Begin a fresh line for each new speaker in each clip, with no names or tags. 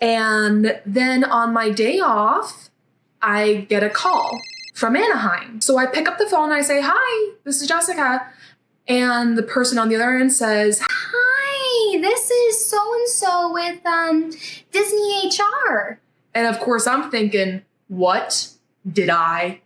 And then on my day off, I get a call from Anaheim. So I pick up the phone and I say, "Hi, this is Jessica." And the person on the other end says,
"Hi, this is so-and-so with Disney HR.
And of course I'm thinking, what did I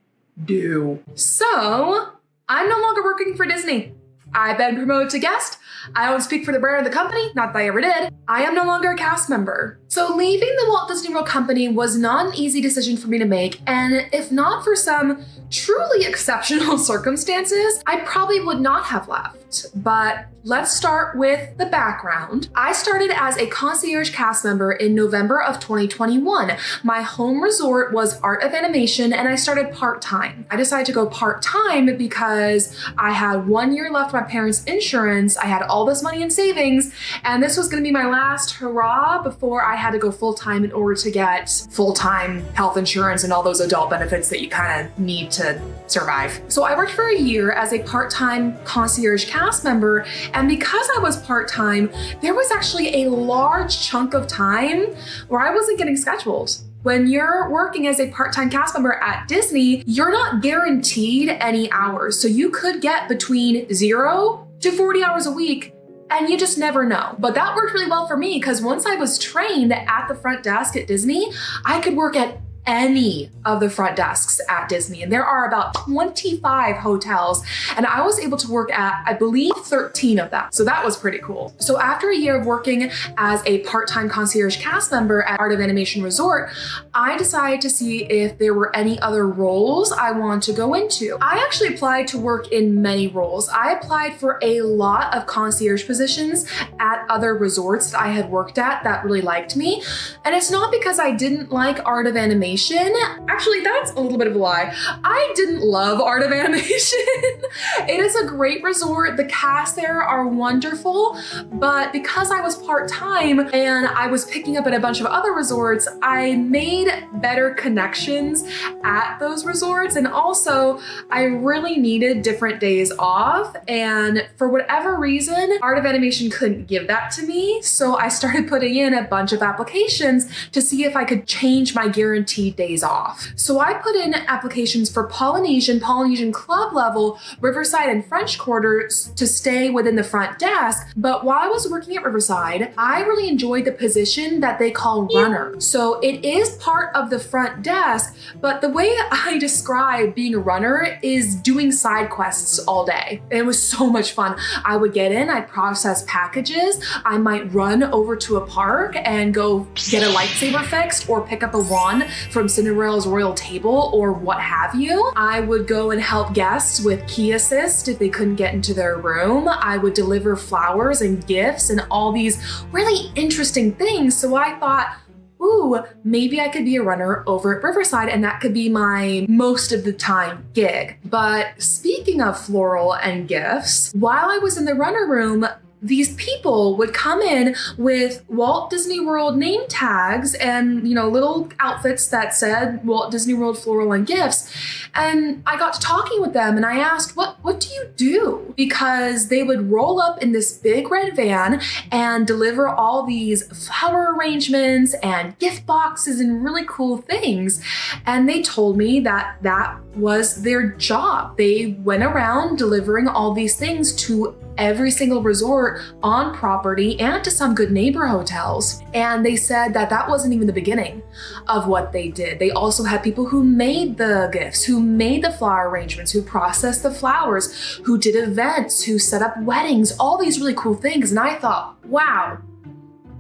do? So I'm no longer working for Disney. I've been promoted to guest. I don't speak for the brand or the company, not that I ever did. I am no longer a cast member. So leaving the Walt Disney World Company was not an easy decision for me to make, and if not for some truly exceptional circumstances, I probably would not have left. But let's start with the background. I started as a concierge cast member in November of 2021. My home resort was Art of Animation, and I started part-time. I decided to go part-time because I had 1 year left of my parents' insurance. I had all this money in savings, and this was gonna be my last hurrah before I had to go full-time in order to get full-time health insurance and all those adult benefits that you kind of need to survive. So I worked for a year as a part-time concierge cast member, and because I was part-time, there was actually a large chunk of time where I wasn't getting scheduled. When you're working as a part-time cast member at Disney, you're not guaranteed any hours. So you could get between 0 to 40 hours a week, and you just never know. But that worked really well for me because once I was trained at the front desk at Disney, I could work at any of the front desks at Disney. And there are about 25 hotels, and I was able to work at, I believe, 13 of them. So that was pretty cool. So after a year of working as a part-time concierge cast member at Art of Animation Resort, I decided to see if there were any other roles I wanted to go into. I actually applied to work in many roles. I applied for a lot of concierge positions at other resorts that I had worked at that really liked me. And it's not because I didn't like Art of Animation. Actually, that's a little bit of a lie. I didn't love Art of Animation. It is a great resort. The cast there are wonderful, but because I was part-time and I was picking up at a bunch of other resorts, I made better connections at those resorts. And also I really needed different days off. And for whatever reason, Art of Animation couldn't give that to me. So I started putting in a bunch of applications to see if I could change my guaranteed days off. So I put in applications for Polynesian club level, Riverside and French Quarters to stay within the front desk. But while I was working at Riverside, I really enjoyed the position that they call runner. So it is part of the front desk, but the way I describe being a runner is doing side quests all day. It was so much fun. I would get in, I'd process packages, I might run over to a park and go get a lightsaber fixed or pick up a wand from Cinderella's royal table or what have you. I would go and help guests with key assist if they couldn't get into their room. I would deliver flowers and gifts and all these really interesting things. So I thought, ooh, maybe I could be a runner over at Riverside, and that could be my most of the time gig. But speaking of floral and gifts, while I was in the runner room, these people would come in with Walt Disney World name tags and, little outfits that said Walt Disney World Floral and Gifts. And I got to talking with them and I asked, what do you do? Because they would roll up in this big red van and deliver all these flower arrangements and gift boxes and really cool things. And they told me that that was their job. They went around delivering all these things to every single resort on property and to some good neighbor hotels. And they said that that wasn't even the beginning of what they did. They also had people who made the gifts, who made the flower arrangements, who processed the flowers, who did events, who set up weddings, all these really cool things. And I thought, wow,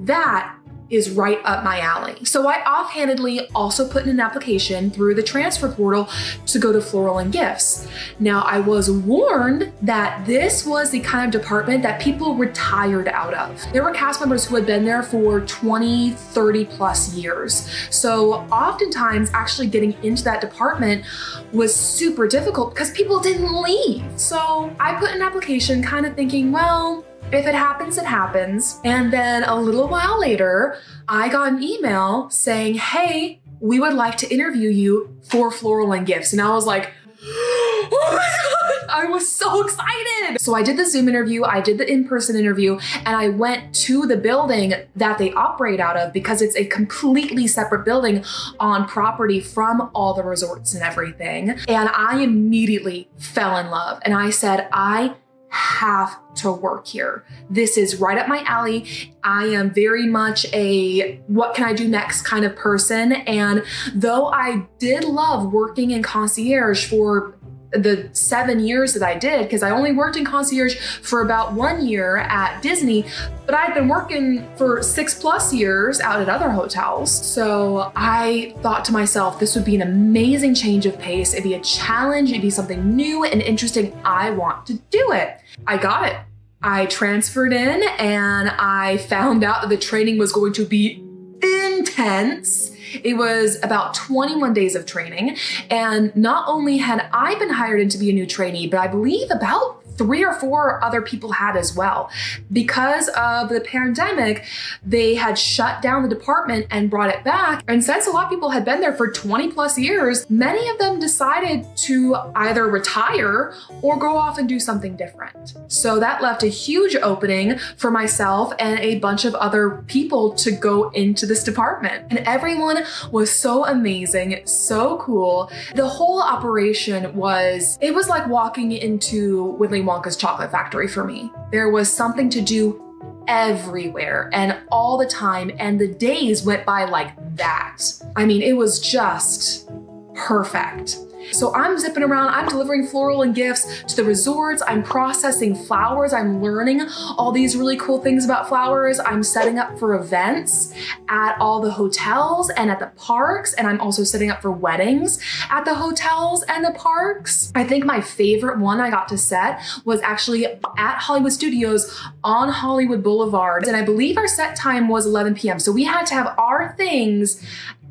that is right up my alley. So I offhandedly also put in an application through the transfer portal to go to Floral and Gifts. Now, I was warned that this was the kind of department that people retired out of. There were cast members who had been there for 20, 30 plus years. So oftentimes actually getting into that department was super difficult because people didn't leave. So I put in an application kind of thinking, well, if it happens, it happens. And then a little while later, I got an email saying, hey, we would like to interview you for Floral and Gifts. And I was like, oh my God, I was so excited. So I did the Zoom interview, I did the in-person interview, and I went to the building that they operate out of because it's a completely separate building on property from all the resorts and everything. And I immediately fell in love. And I said, I have to work here. This is right up my alley. I am very much a what can I do next kind of person. And though I did love working in concierge for the 7 years that I did, because I only worked in concierge for about 1 year at Disney, but I'd been working for 6+ years out at other hotels. So I thought to myself, this would be an amazing change of pace. It'd be a challenge. It'd be something new and interesting. I want to do it. I got it. I transferred in and I found out that the training was going to be intense. It was about 21 days of training. And not only had I been hired in to be a new trainee, but I believe about 3 or 4 other people had as well. Because of the pandemic, they had shut down the department and brought it back. And since a lot of people had been there for 20+ years, many of them decided to either retire or go off and do something different. So that left a huge opening for myself and a bunch of other people to go into this department. And everyone was so amazing, so cool. The whole operation was like walking into Willy Wonka's chocolate factory for me. There was something to do everywhere and all the time, and the days went by like that. I mean, it was just perfect. So I'm zipping around, I'm delivering floral and gifts to the resorts, I'm processing flowers, I'm learning all these really cool things about flowers, I'm setting up for events at all the hotels and at the parks, and I'm also setting up for weddings at the hotels and the parks. I think my favorite one I got to set was actually at Hollywood Studios on Hollywood Boulevard, and I believe our set time was 11 p.m. So we had to have our things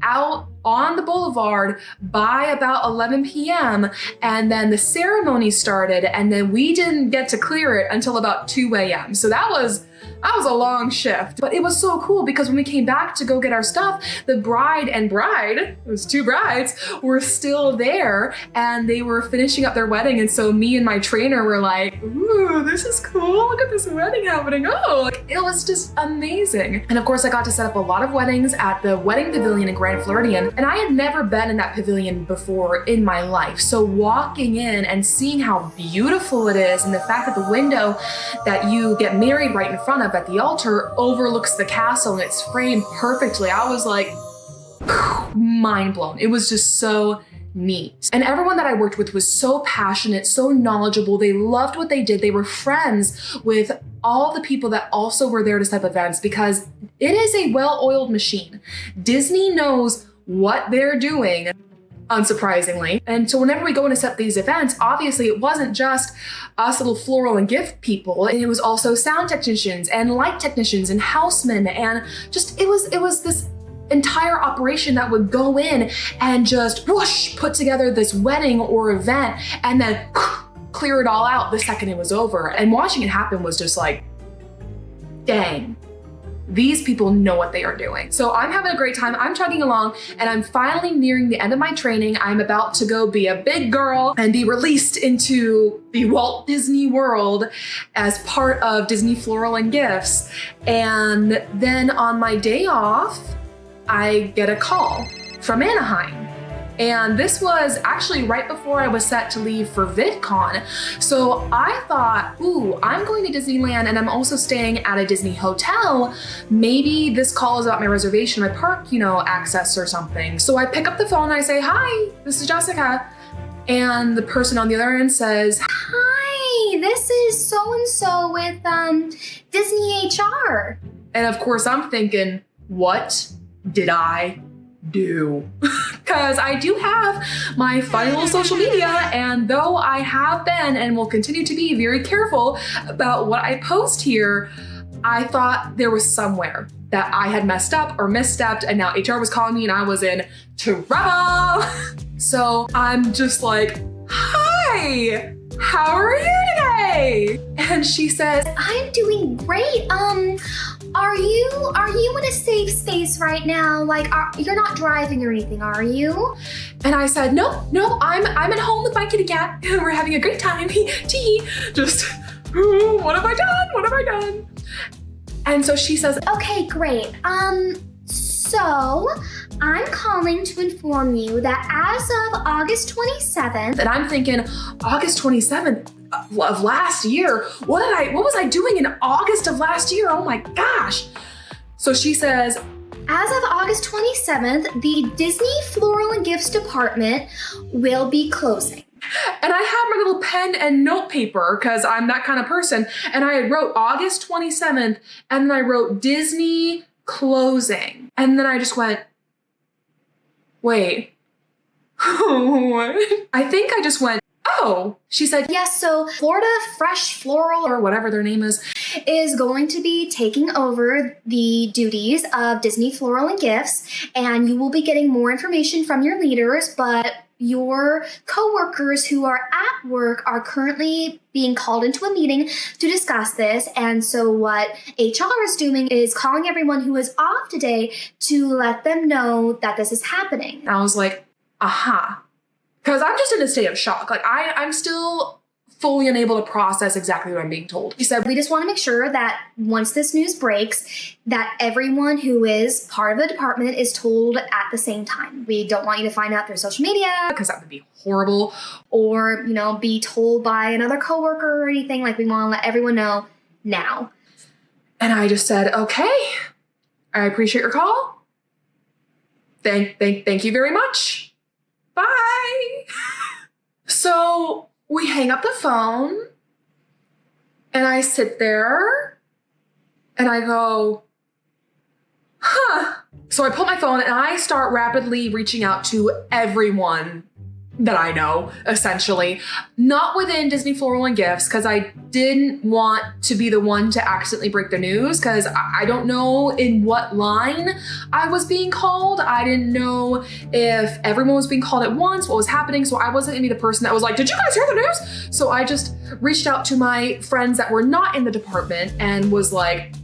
out on the boulevard by about 11 p.m. and then the ceremony started, and then we didn't get to clear it until about 2 a.m. So that was a long shift, but it was so cool because when we came back to go get our stuff, the bride, it was 2 brides, were still there and they were finishing up their wedding. And so me and my trainer were like, ooh, this is cool. Look at this wedding happening. Oh, it was just amazing. And of course I got to set up a lot of weddings at the wedding pavilion in Grand Floridian. And I had never been in that pavilion before in my life. So walking in and seeing how beautiful it is, and the fact that the window that you get married right in front of at the altar overlooks the castle and it's framed perfectly. I was like, mind blown. It was just so neat. And everyone that I worked with was so passionate, so knowledgeable. They loved what they did. They were friends with all the people that also were there to set up events because it is a well-oiled machine. Disney knows what they're doing, unsurprisingly. And so whenever we go in to set these events, obviously it wasn't just us little floral and gift people. It was also sound technicians and light technicians and housemen, and just it was this entire operation that would go in and just whoosh, put together this wedding or event and then clear it all out the second it was over. And watching it happen was just like, dang. These people know what they are doing. So I'm having a great time. I'm chugging along and I'm finally nearing the end of my training. I'm about to go be a big girl and be released into the Walt Disney World as part of Disney Floral and Gifts. And then on my day off, I get a call from Anaheim. And this was actually right before I was set to leave for VidCon. So I thought, ooh, I'm going to Disneyland and I'm also staying at a Disney hotel. Maybe this call is about my reservation, my park, access or something. So I pick up the phone and I say, hi, this is Jessica. And the person on the other end says,
hi, this is so-and-so with Disney HR.
And of course I'm thinking, what did I do? Because I do have my final social media, and though I have been and will continue to be very careful about what I post here, I thought there was somewhere that I had messed up or misstepped, and now HR was calling me and I was in trouble. So I'm just like, hi, how are you today? And she says,
I'm doing great. Are you in a safe space right now? Like, you're not driving or anything, are you?
And I said, no, I'm at home with my kitty cat. We're having a great time. Tee. Just, what have I done? What have I done? And so she says,
Okay, great. So I'm calling to inform you that as of August 27th,
and I'm thinking, August 27th of last year, what was I doing in August of last year? Oh my gosh. So she says,
as of August 27th, the Disney Floral and Gifts Department will be closing.
And I had my little pen and note paper because I'm that kind of person. And I had wrote August 27th and then I wrote Disney closing. And then I just went, wait, what? I think I just went, oh. She said,
yes, so Florida Fresh Floral
or whatever their name is
going to be taking over the duties of Disney Floral and Gifts, and you will be getting more information from your leaders, but your coworkers who are at work are currently being called into a meeting to discuss this. And so what HR is doing is calling everyone who is off today to let them know that this is happening.
And I was like, aha. Because I'm just in a state of shock. Like I'm still fully unable to process exactly what I'm being told. She said,
we just want to make sure that once this news breaks, that everyone who is part of the department is told at the same time. We don't want you to find out through social media,
because that would be horrible.
Or, be told by another coworker or anything. Like, we want to let everyone know now.
And I just said, okay, I appreciate your call. Thank you very much. Bye. So we hang up the phone and I sit there and I go, huh. So I pull my phone and I start rapidly reaching out to everyone that I know, essentially. Not within Disney Floral and Gifts, because I didn't want to be the one to accidentally break the news, because I don't know in what line I was being called. I didn't know if everyone was being called at once, what was happening, so I wasn't gonna be the person that was like, did you guys hear the news? So I just reached out to my friends that were not in the department and was like,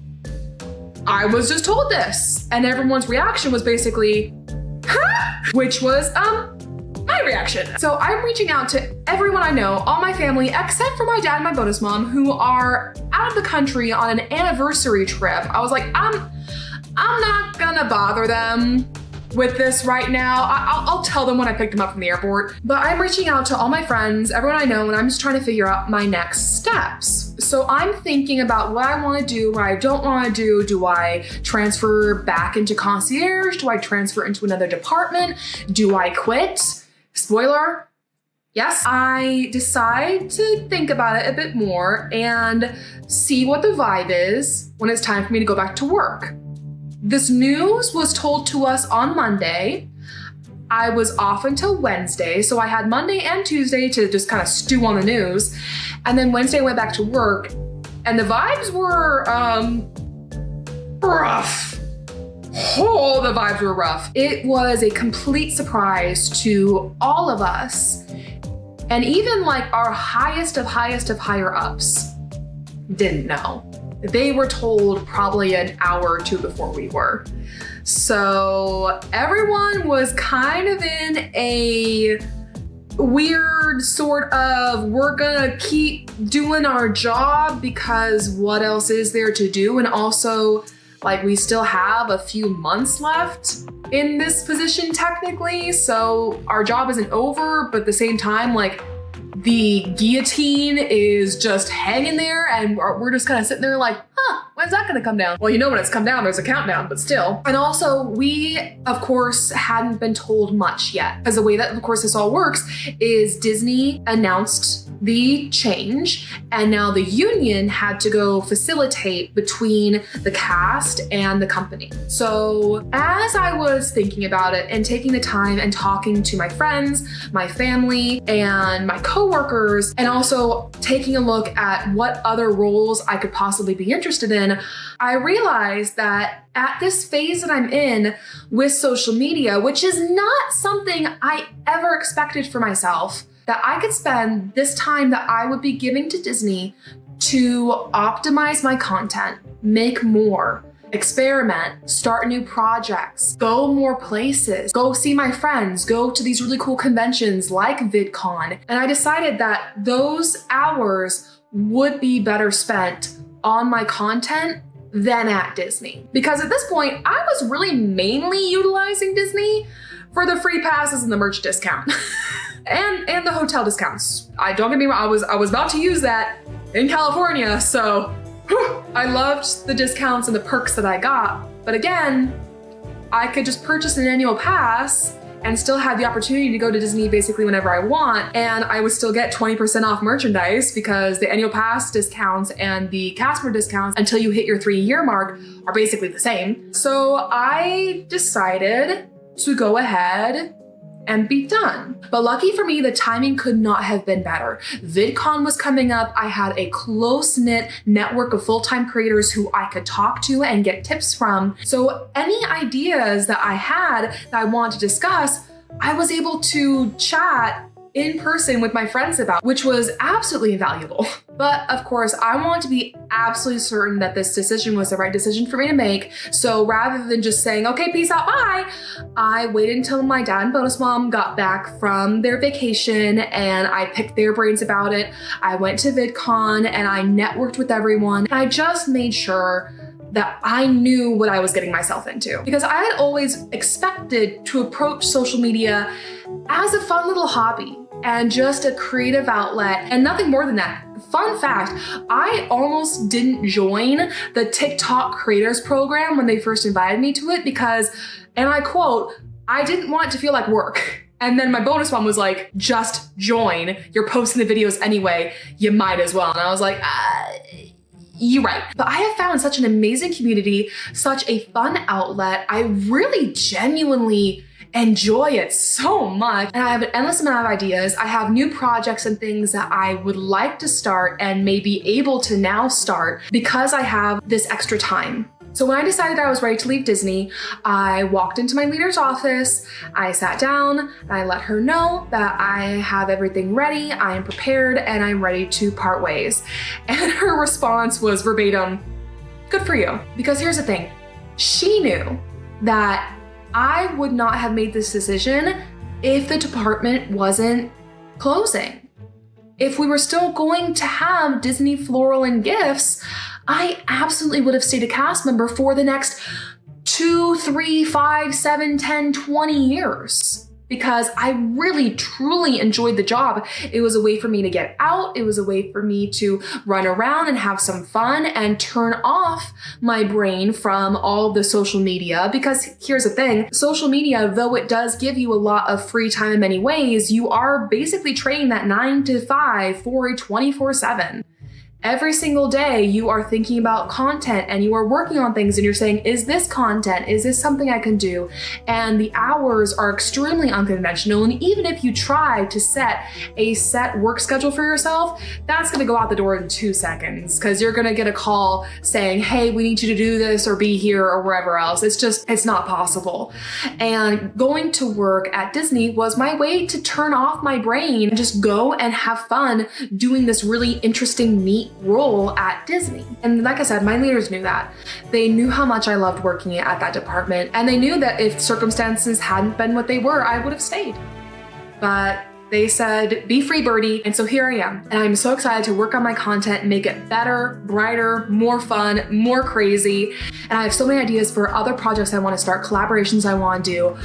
I was just told this. And everyone's reaction was basically, huh? Which was, my reaction. So I'm reaching out to everyone I know, all my family, except for my dad and my bonus mom, who are out of the country on an anniversary trip. I was like, I'm not gonna bother them with this right now. I'll tell them when I pick them up from the airport. But I'm reaching out to all my friends, everyone I know, and I'm just trying to figure out my next steps. So I'm thinking about what I want to do, what I don't want to do. Do I transfer back into concierge? Do I transfer into another department? Do I quit? Spoiler, yes. I decide to think about it a bit more and see what the vibe is when it's time for me to go back to work. This news was told to us on Monday. I was off until Wednesday, so I had Monday and Tuesday to just kind of stew on the news. And then Wednesday I went back to work, and the vibes were rough. Oh, the vibes were rough. It was a complete surprise to all of us. And even like our highest of higher ups didn't know. They were told probably an hour or two before we were. So everyone was kind of in a weird sort of, we're gonna keep doing our job because what else is there to do? And also, like, we still have a few months left in this position technically, so our job isn't over, but at the same time, like, the guillotine is just hanging there and we're just kind of sitting there like, when's that gonna come down? Well, when it's come down, there's a countdown, but still. And also, we, of course, hadn't been told much yet. Because the way that, of course, this all works is Disney announced the change, and now the union had to go facilitate between the cast and the company. So as I was thinking about it and taking the time and talking to my friends, my family, and my coworkers, and also taking a look at what other roles I could possibly be interested in, I realized that at this phase that I'm in with social media, which is not something I ever expected for myself, that I could spend this time that I would be giving to Disney to optimize my content, make more, experiment, start new projects, go more places, go see my friends, go to these really cool conventions like VidCon. And I decided that those hours would be better spent on my content than at Disney. Because at this point, I was really mainly utilizing Disney for the free passes and the merch discount. and the hotel discounts. Don't get me wrong, I was about to use that in California, so I loved the discounts and the perks that I got. But again, I could just purchase an annual pass and still have the opportunity to go to Disney basically whenever I want, and I would still get 20% off merchandise because the annual pass discounts and the cast member discounts until you hit your 3-year mark are basically the same. So I decided to go ahead and be done. But lucky for me, the timing could not have been better. VidCon was coming up. I had a close-knit network of full-time creators who I could talk to and get tips from. So any ideas that I had that I wanted to discuss, I was able to chat in person with my friends about, which was absolutely invaluable. But of course, I wanted to be absolutely certain that this decision was the right decision for me to make. So rather than just saying, okay, peace out, bye, I waited until my dad and bonus mom got back from their vacation and I picked their brains about it. I went to VidCon and I networked with everyone. And I just made sure that I knew what I was getting myself into. Because I had always expected to approach social media as a fun little hobby and just a creative outlet and nothing more than that. Fun fact, I almost didn't join the TikTok creators program when they first invited me to it because, and I quote, I didn't want it to feel like work. And then my bonus mom was like, just join. You're posting the videos anyway. You might as well. And I was like, you're right. But I have found such an amazing community, such a fun outlet. I really genuinely enjoy it so much. And I have an endless amount of ideas. I have new projects and things that I would like to start and may be able to now start because I have this extra time. So when I decided I was ready to leave Disney, I walked into my leader's office, I sat down, and I let her know that I have everything ready, I am prepared, and I'm ready to part ways. And her response was verbatim, good for you. Because here's the thing, she knew that I would not have made this decision if the department wasn't closing. If we were still going to have Disney Floral and Gifts, I absolutely would have stayed a cast member for the next 2, 3, 5, 7, 10, 20 years. Because I really, truly enjoyed the job. It was a way for me to get out. It was a way for me to run around and have some fun and turn off my brain from all the social media. Because here's the thing, social media, though it does give you a lot of free time in many ways, you are basically trading that 9 to 5 for a 24/7. Every single day you are thinking about content and you are working on things and you're saying, is this content? Is this something I can do? And the hours are extremely unconventional. And even if you try to set a set work schedule for yourself, that's gonna go out the door in 2 seconds because you're gonna get a call saying, hey, we need you to do this or be here or wherever else. It's not possible. And going to work at Disney was my way to turn off my brain and just go and have fun doing this really interesting, neat role at Disney. And like I said, my leaders knew that. They knew how much I loved working at that department, and they knew that if circumstances hadn't been what they were, I would have stayed. But they said, be free, birdie. And so here I am. And I'm so excited to work on my content, make it better, brighter, more fun, more crazy. And I have so many ideas for other projects I want to start, collaborations I want to do.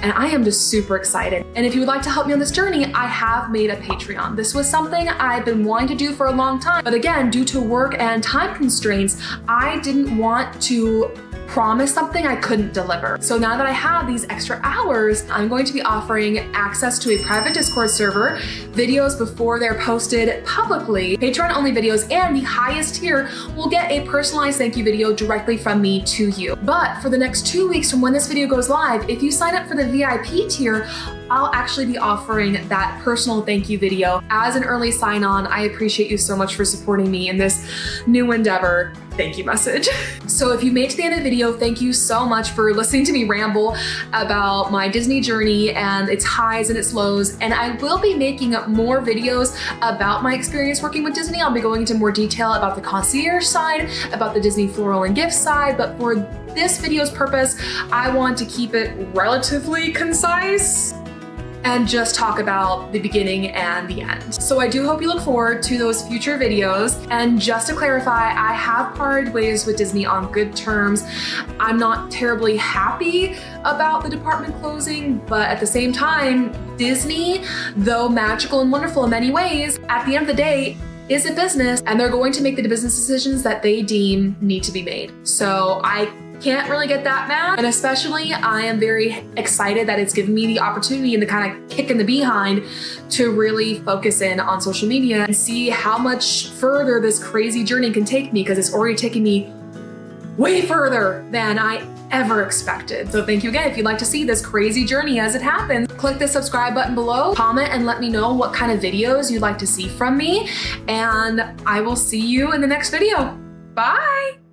And I am just super excited. And if you would like to help me on this journey, I have made a Patreon. This was something I've been wanting to do for a long time. But again, due to work and time constraints, I didn't want to promise something I couldn't deliver. So now that I have these extra hours, I'm going to be offering access to a private Discord server, videos before they're posted publicly, Patreon only videos, and the highest tier will get a personalized thank you video directly from me to you. But for the next 2 weeks from when this video goes live, if you sign up for the VIP tier, I'll actually be offering that personal thank you video as an early sign on. I appreciate you so much for supporting me in this new endeavor. Thank you message. So if you made it to the end of the video, thank you so much for listening to me ramble about my Disney journey and its highs and its lows. And I will be making more videos about my experience working with Disney. I'll be going into more detail about the concierge side, about the Disney floral and gift side, but for this video's purpose, I want to keep it relatively concise and just talk about the beginning and the end. So I do hope you look forward to those future videos. And just to clarify, I have parted ways with Disney on good terms. I'm not terribly happy about the department closing, but at the same time, Disney, though magical and wonderful in many ways, at the end of the day, is a business, and they're going to make the business decisions that they deem need to be made. So I can't really get that mad. And especially, I am very excited that it's given me the opportunity and the kind of kick in the behind to really focus in on social media and see how much further this crazy journey can take me, because it's already taken me way further than I ever expected. So thank you again. If you'd like to see this crazy journey as it happens, click the subscribe button below, comment and let me know what kind of videos you'd like to see from me, and I will see you in the next video. Bye.